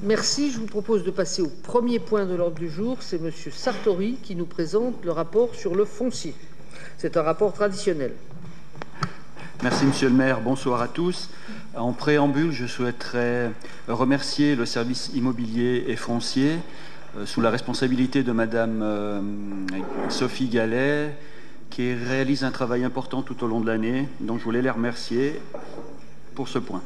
Merci. Je vous propose de passer au premier point de l'ordre du jour. C'est M. Sartori qui nous présente le rapport sur le foncier. C'est un rapport traditionnel. Merci, Monsieur le maire. Bonsoir à tous. En préambule, je souhaiterais remercier le service immobilier et foncier sous la responsabilité de Madame Sophie Gallet, qui réalise un travail important tout au long de l'année. Donc, je voulais les remercier pour ce point.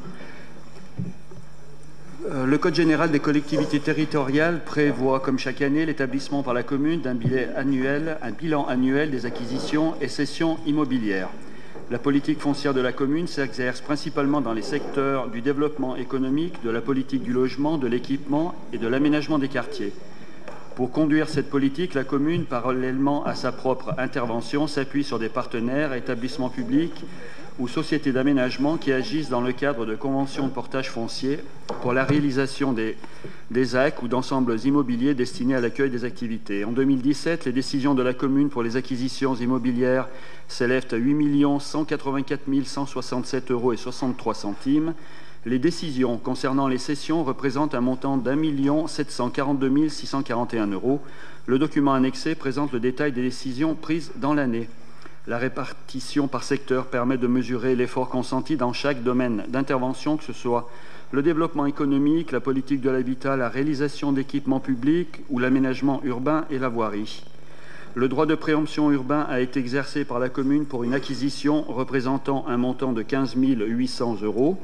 Le Code général des collectivités territoriales prévoit, comme chaque année, l'établissement par la commune d'un bilan annuel des acquisitions et cessions immobilières. La politique foncière de la commune s'exerce principalement dans les secteurs du développement économique, de la politique du logement, de l'équipement et de l'aménagement des quartiers. Pour conduire cette politique, la commune, parallèlement à sa propre intervention, s'appuie sur des partenaires, établissements publics ou sociétés d'aménagement qui agissent dans le cadre de conventions de portage foncier pour la réalisation des actes ou d'ensembles immobiliers destinés à l'accueil des activités. En 2017, les décisions de la commune pour les acquisitions immobilières s'élèvent à 8 184 167,63 €. Les décisions concernant les cessions représentent un montant d'1 742 641 €. Le document annexé présente le détail des décisions prises dans l'année. La répartition par secteur permet de mesurer l'effort consenti dans chaque domaine d'intervention, que ce soit le développement économique, la politique de l'habitat, la réalisation d'équipements publics ou l'aménagement urbain et la voirie. Le droit de préemption urbain a été exercé par la commune pour une acquisition représentant un montant de 15 800 €.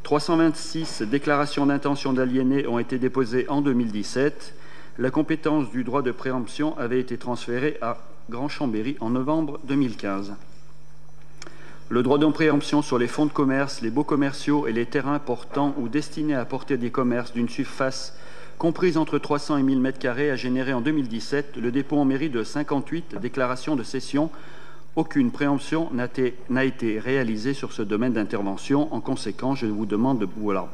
326 déclarations d'intention d'aliéner ont été déposées en 2017. La compétence du droit de préemption avait été transférée à Grand Chambéry en novembre 2015. Le droit de préemption sur les fonds de commerce, les baux commerciaux et les terrains portant ou destinés à porter des commerces d'une surface comprise entre 300 et 1000 m² a généré en 2017 le dépôt en mairie de 58 déclarations de cession. Aucune préemption n'a été réalisée sur ce domaine d'intervention. En conséquence, je vous demande de vouloir,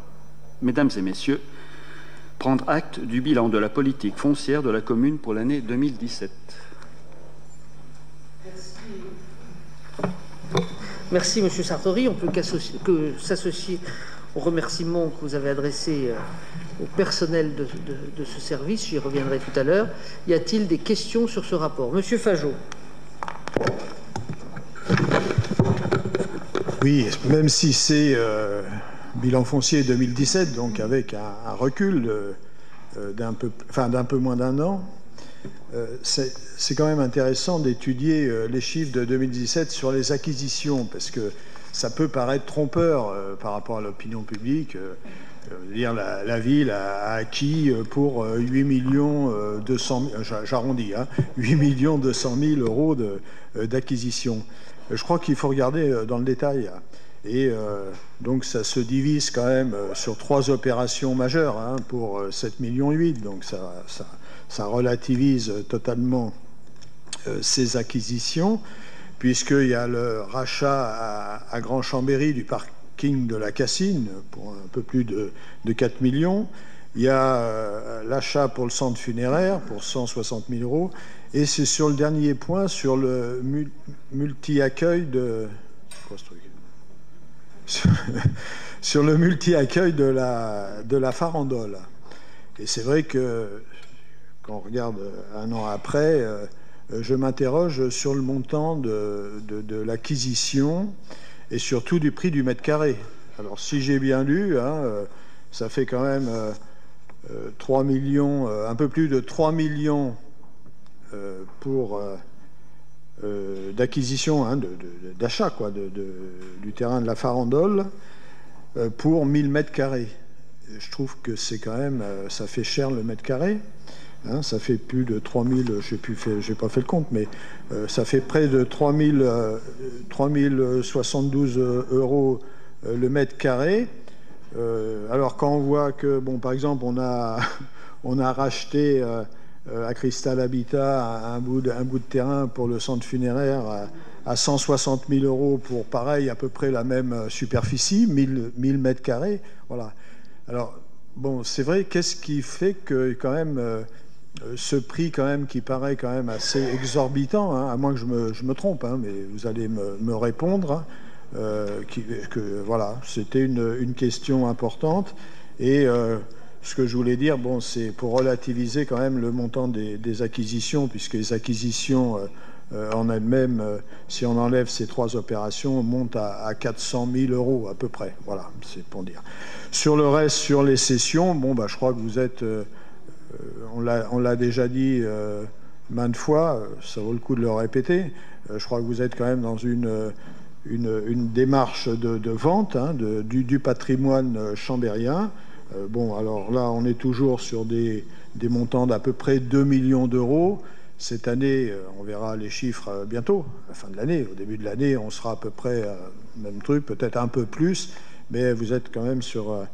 mesdames et messieurs, prendre acte du bilan de la politique foncière de la commune pour l'année 2017. Merci, M. Sartori. On peut que s'associer aux remerciements que vous avez adressés au personnel de ce service. J'y reviendrai tout à l'heure. Y a-t-il des questions sur ce rapport? M. Fajot. Oui, même si c'est bilan foncier 2017, donc avec un recul d'un peu moins d'un an, c'est quand même intéressant d'étudier les chiffres de 2017 sur les acquisitions, parce que ça peut paraître trompeur par rapport à l'opinion publique. Dire la ville a acquis pour 8 200 000, j'arrondis, 8 200 000 € d'acquisition. Je crois qu'il faut regarder dans le détail. Et donc ça se divise quand même sur 3 opérations majeures pour 7,8 millions. Donc ça relativise totalement ces acquisitions, puisqu'il y a le rachat à Grand Chambéry du parking de la Cassine pour un peu plus de 4 millions. Il y a l'achat pour le centre funéraire pour 160 000 €. Et c'est sur le dernier point, sur le multi-accueil de... C'est quoi ce truc? Sur le multi-accueil de la Farandole. Et c'est vrai que quand on regarde un an après, je m'interroge sur le montant de l'acquisition et surtout du prix du mètre carré. Alors si j'ai bien lu, ça fait quand même 3 millions, un peu plus de 3 millions pour d'acquisition, d'achat du terrain de la Farandole pour 1000 m². Je trouve que c'est quand même, ça fait cher le mètre carré. Ça fait plus de 3000, j'ai pas fait le compte, mais ça fait près de 3072 € le mètre carré. Alors quand on voit que, bon, par exemple, on a racheté à Cristal Habitat un bout de terrain pour le centre funéraire à 160 000 € pour, pareil, à peu près la même superficie, 1000 m². Voilà. Alors, bon, c'est vrai, qu'est-ce qui fait que, quand même, ce prix, quand même, qui paraît quand même assez exorbitant, à moins que je me trompe, mais vous allez me répondre, que voilà, c'était une question importante. Et ce que je voulais dire, bon, c'est pour relativiser quand même le montant des acquisitions, puisque les acquisitions en elles-mêmes, si on enlève ces 3 opérations, montent à 400 000 € à peu près. Voilà, c'est pour dire. Sur le reste, sur les cessions, bon, bah, je crois que vous êtes, on l'a déjà dit maintes fois, ça vaut le coup de le répéter. Je crois que vous êtes quand même dans une démarche de vente du patrimoine chambérien. Bon, alors là, on est toujours sur des montants d'à peu près 2 millions d'euros. Cette année, on verra les chiffres bientôt, à la fin de l'année. Au début de l'année, on sera à peu près même truc, peut-être un peu plus, mais vous êtes quand même sur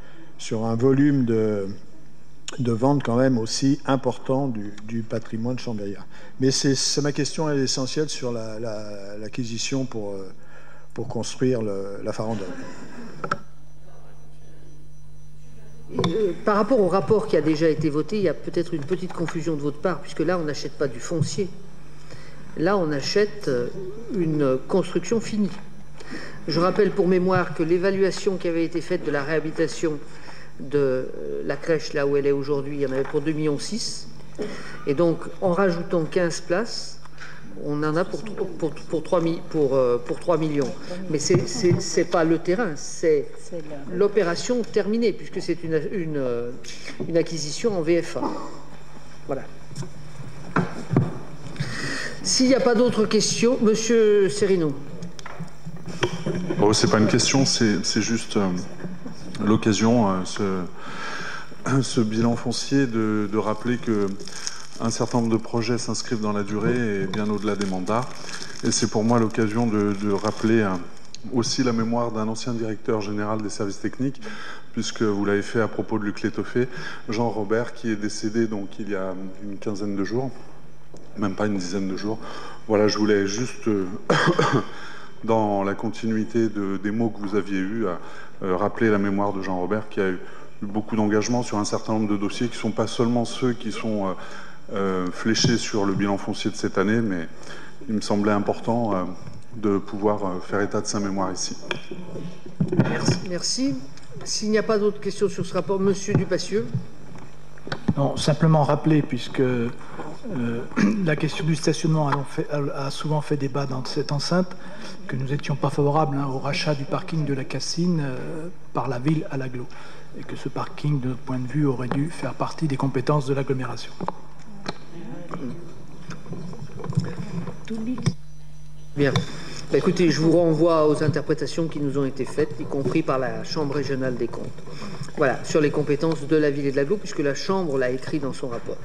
un volume de vente quand même aussi important du patrimoine chambérien. Mais c'est ma question est essentielle sur l'acquisition pour construire la farandole. Par rapport au rapport qui a déjà été voté, il y a peut-être une petite confusion de votre part, puisque là, on n'achète pas du foncier. Là, on achète une construction finie. Je rappelle pour mémoire que l'évaluation qui avait été faite de la réhabilitation de la crèche, là où elle est aujourd'hui, il y en avait pour 2,6 millions. Et donc, en rajoutant 15 places, on en a pour 3 millions. Mais ce n'est pas le terrain, c'est l'opération terminée, puisque c'est une acquisition en VFA. Voilà. S'il n'y a pas d'autres questions, Monsieur Serino. Bon, c'est pas une question, c'est juste l'occasion, ce bilan foncier, de rappeler que un certain nombre de projets s'inscrivent dans la durée et bien au-delà des mandats. Et c'est pour moi l'occasion de rappeler aussi la mémoire d'un ancien directeur général des services techniques, puisque vous l'avez fait à propos de Luc Létoffé, Jean Robert, qui est décédé donc il y a une quinzaine de jours, même pas une dizaine de jours. Voilà, je voulais juste, dans la continuité des mots que vous aviez eus, rappeler la mémoire de Jean Robert, qui a eu beaucoup d'engagement sur un certain nombre de dossiers qui ne sont pas seulement ceux qui sont fléchés sur le bilan foncier de cette année, mais il me semblait important de pouvoir faire état de sa mémoire ici. Merci. S'il n'y a pas d'autres questions sur ce rapport, Monsieur Dupassieux. Non, simplement rappeler, puisque la question du stationnement a souvent fait débat dans cette enceinte, que nous n'étions pas favorables au rachat du parking de la Cassine par la ville à l'agglo, et que ce parking, de notre point de vue, aurait dû faire partie des compétences de l'agglomération. Bien. Bah, écoutez, je vous renvoie aux interprétations qui nous ont été faites, y compris par la Chambre régionale des comptes. Voilà, sur les compétences de la ville et de l'agglo, puisque la Chambre l'a écrit dans son rapport.